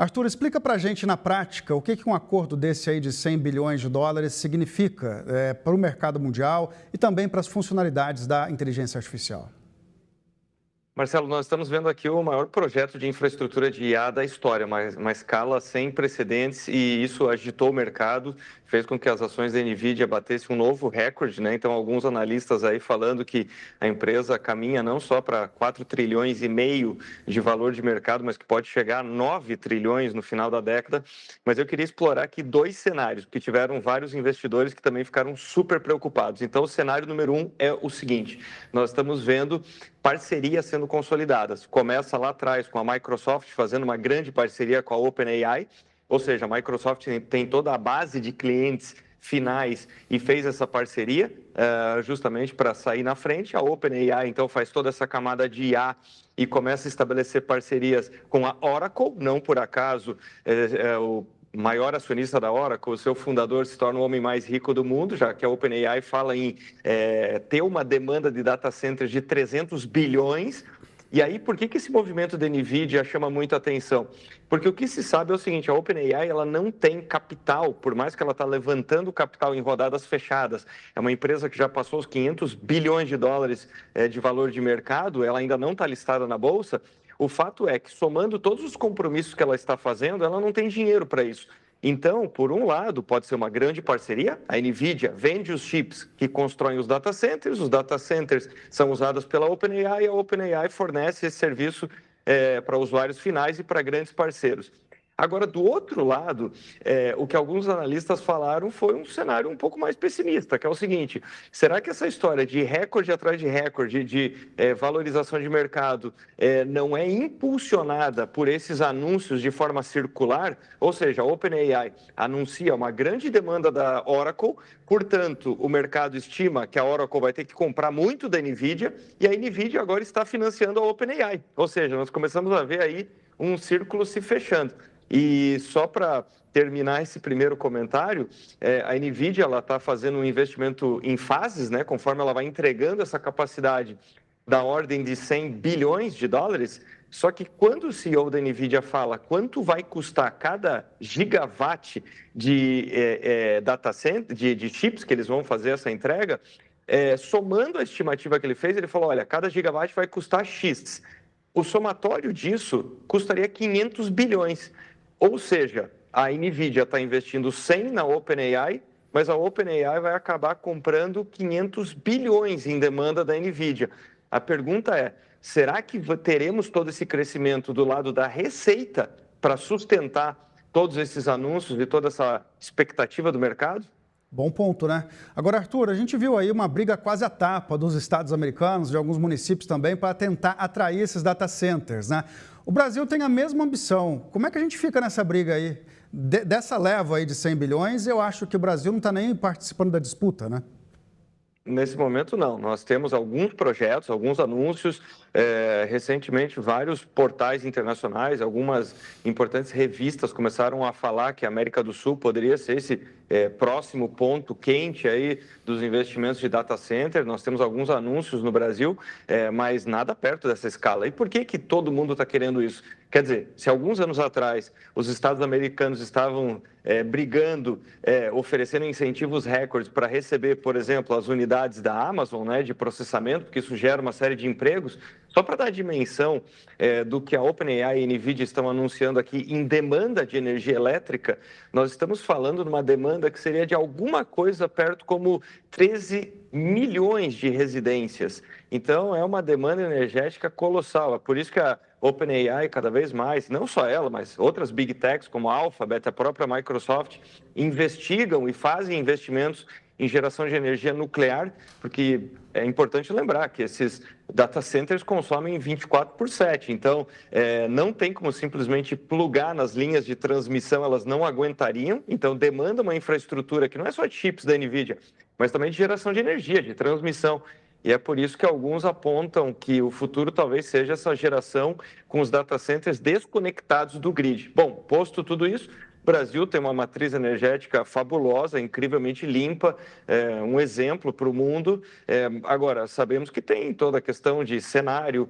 Arthur, explica para a gente na prática o que um acordo desse aí de 100 bilhões de dólares significa para o mercado mundial e também para as funcionalidades da inteligência artificial. Marcelo, nós estamos vendo aqui o maior projeto de infraestrutura de IA da história, uma escala sem precedentes, e isso agitou o mercado, fez com que as ações da NVIDIA batessem um novo recorde, né? Então, alguns analistas aí falando que a empresa caminha não só para 4,5 trilhões de valor de mercado, mas que pode chegar a 9 trilhões no final da década. Mas eu queria explorar aqui dois cenários, que tiveram vários investidores que também ficaram super preocupados. Então, o cenário número 1 é o seguinte: nós estamos vendo parcerias sendo consolidadas. Começa lá atrás com a Microsoft fazendo uma grande parceria com a OpenAI, ou seja, a Microsoft tem toda a base de clientes finais e fez essa parceria justamente para sair na frente. A OpenAI, então, faz toda essa camada de IA e começa a estabelecer parcerias com a Oracle, não por acaso o maior acionista da Oracle, o seu fundador se torna o homem mais rico do mundo, já que a OpenAI fala em ter uma demanda de data centers de 300 bilhões. E aí, por que esse movimento da NVIDIA chama muito atenção? Porque o que se sabe é o seguinte: a OpenAI ela não tem capital, por mais que ela está levantando capital em rodadas fechadas. É uma empresa que já passou os 500 bilhões de dólares de valor de mercado, ela ainda não está listada na Bolsa. O fato é que, somando todos os compromissos que ela está fazendo, ela não tem dinheiro para isso. Então, por um lado, pode ser uma grande parceria. A NVIDIA vende os chips que constroem os data centers são usados pela OpenAI e a OpenAI fornece esse serviço para usuários finais e para grandes parceiros. Agora, do outro lado, o que alguns analistas falaram foi um cenário um pouco mais pessimista, que é o seguinte: será que essa história de recorde atrás de recorde, de valorização de mercado, não é impulsionada por esses anúncios de forma circular? Ou seja, a OpenAI anuncia uma grande demanda da Oracle, portanto, o mercado estima que a Oracle vai ter que comprar muito da NVIDIA, e a NVIDIA agora está financiando a OpenAI. Ou seja, nós começamos a ver aí um círculo se fechando. E só para terminar esse primeiro comentário, a NVIDIA está fazendo um investimento em fases, né, conforme ela vai entregando essa capacidade da ordem de 100 bilhões de dólares. Só que quando o CEO da NVIDIA fala quanto vai custar cada gigawatt de data center, de chips que eles vão fazer essa entrega, somando a estimativa que ele fez, ele falou: olha, cada gigawatt vai custar X. O somatório disso custaria 500 bilhões. Ou seja, a NVIDIA está investindo 100 na OpenAI, mas a OpenAI vai acabar comprando 500 bilhões em demanda da NVIDIA. A pergunta é: será que teremos todo esse crescimento do lado da receita para sustentar todos esses anúncios e toda essa expectativa do mercado? Bom ponto, né? Agora, Arthur, a gente viu aí uma briga quase à tapa dos estados americanos, de alguns municípios também, para tentar atrair esses data centers, né? O Brasil tem a mesma ambição. Como é que a gente fica nessa briga aí? Dessa leva aí de 100 bilhões, eu acho que o Brasil não está nem participando da disputa, né? Nesse momento, não. Nós temos alguns projetos, alguns anúncios. Recentemente, vários portais internacionais, algumas importantes revistas começaram a falar que a América do Sul poderia ser esse próximo ponto quente aí dos investimentos de data center. Nós temos alguns anúncios no Brasil, mas nada perto dessa escala. E por que todo mundo está querendo isso? Quer dizer, se alguns anos atrás os estados americanos estavam brigando, oferecendo incentivos recordes para receber, por exemplo, as unidades da Amazon, né, de processamento, porque isso gera uma série de empregos, só para dar a dimensão do que a OpenAI e a NVIDIA estão anunciando aqui em demanda de energia elétrica, nós estamos falando de uma demanda que seria de alguma coisa perto como 13 milhões de residências. Então, é uma demanda energética colossal. É por isso que a OpenAI, cada vez mais, não só ela, mas outras Big Techs como a Alphabet, a própria Microsoft, investigam e fazem investimentos em geração de energia nuclear, porque é importante lembrar que esses data centers consomem 24/7, então não tem como simplesmente plugar nas linhas de transmissão, elas não aguentariam, então demanda uma infraestrutura que não é só de chips da NVIDIA, mas também de geração de energia, de transmissão. E é por isso que alguns apontam que o futuro talvez seja essa geração com os data centers desconectados do grid. Bom, posto tudo isso, Brasil tem uma matriz energética fabulosa, incrivelmente limpa, um exemplo para o mundo. Agora, sabemos que tem toda a questão de cenário,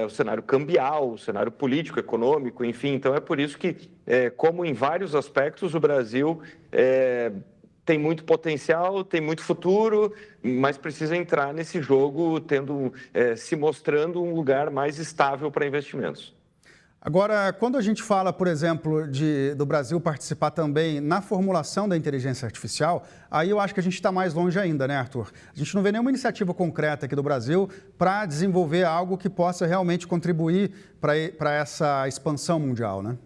o cenário cambial, o cenário político, econômico, enfim. Então, é por isso que, como em vários aspectos, o Brasil tem muito potencial, tem muito futuro, mas precisa entrar nesse jogo se mostrando um lugar mais estável para investimentos. Agora, quando a gente fala, por exemplo, do Brasil participar também na formulação da inteligência artificial, aí eu acho que a gente está mais longe ainda, né, Arthur? A gente não vê nenhuma iniciativa concreta aqui do Brasil para desenvolver algo que possa realmente contribuir para essa expansão mundial, né?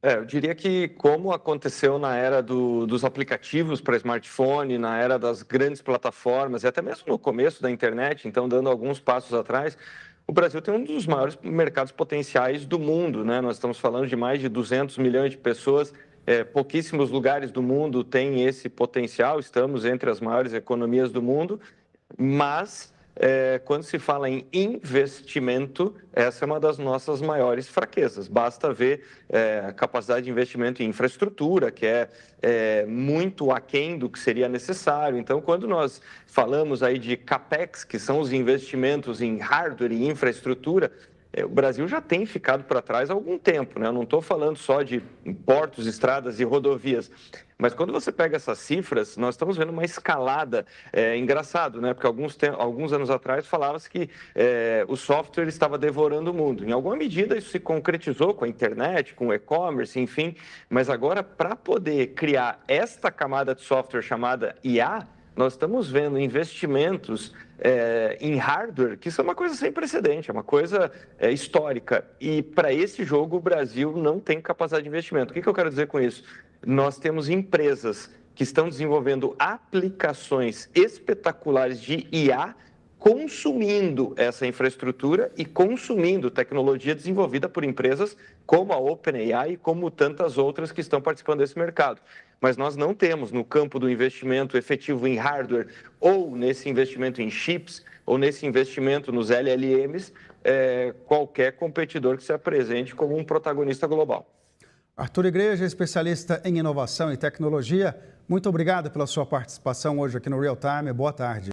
Eu diria que, como aconteceu na era dos aplicativos para smartphone, na era das grandes plataformas e até mesmo no começo da internet, então dando alguns passos atrás, o Brasil tem um dos maiores mercados potenciais do mundo, né? Nós estamos falando de mais de 200 milhões de pessoas, pouquíssimos lugares do mundo têm esse potencial, estamos entre as maiores economias do mundo, mas quando se fala em investimento, essa é uma das nossas maiores fraquezas. Basta ver a capacidade de investimento em infraestrutura, que é muito aquém do que seria necessário. Então, quando nós falamos aí de CAPEX, que são os investimentos em hardware e infraestrutura, o Brasil já tem ficado para trás há algum tempo, né? Eu não estou falando só de portos, estradas e rodovias, mas quando você pega essas cifras, nós estamos vendo uma escalada. Engraçado, né? Porque alguns anos atrás falava-se que o software estava devorando o mundo. Em alguma medida isso se concretizou com a internet, com o e-commerce, enfim, mas agora para poder criar esta camada de software chamada IA, nós estamos vendo investimentos em hardware, que isso é uma coisa sem precedente, é uma coisa histórica. E para esse jogo o Brasil não tem capacidade de investimento. O que eu quero dizer com isso? Nós temos empresas que estão desenvolvendo aplicações espetaculares de IA, consumindo essa infraestrutura e consumindo tecnologia desenvolvida por empresas como a OpenAI e como tantas outras que estão participando desse mercado. Mas nós não temos no campo do investimento efetivo em hardware ou nesse investimento em chips ou nesse investimento nos LLMs qualquer competidor que se apresente como um protagonista global. Arthur Igreja, especialista em inovação e tecnologia, muito obrigado pela sua participação hoje aqui no Real Time. Boa tarde.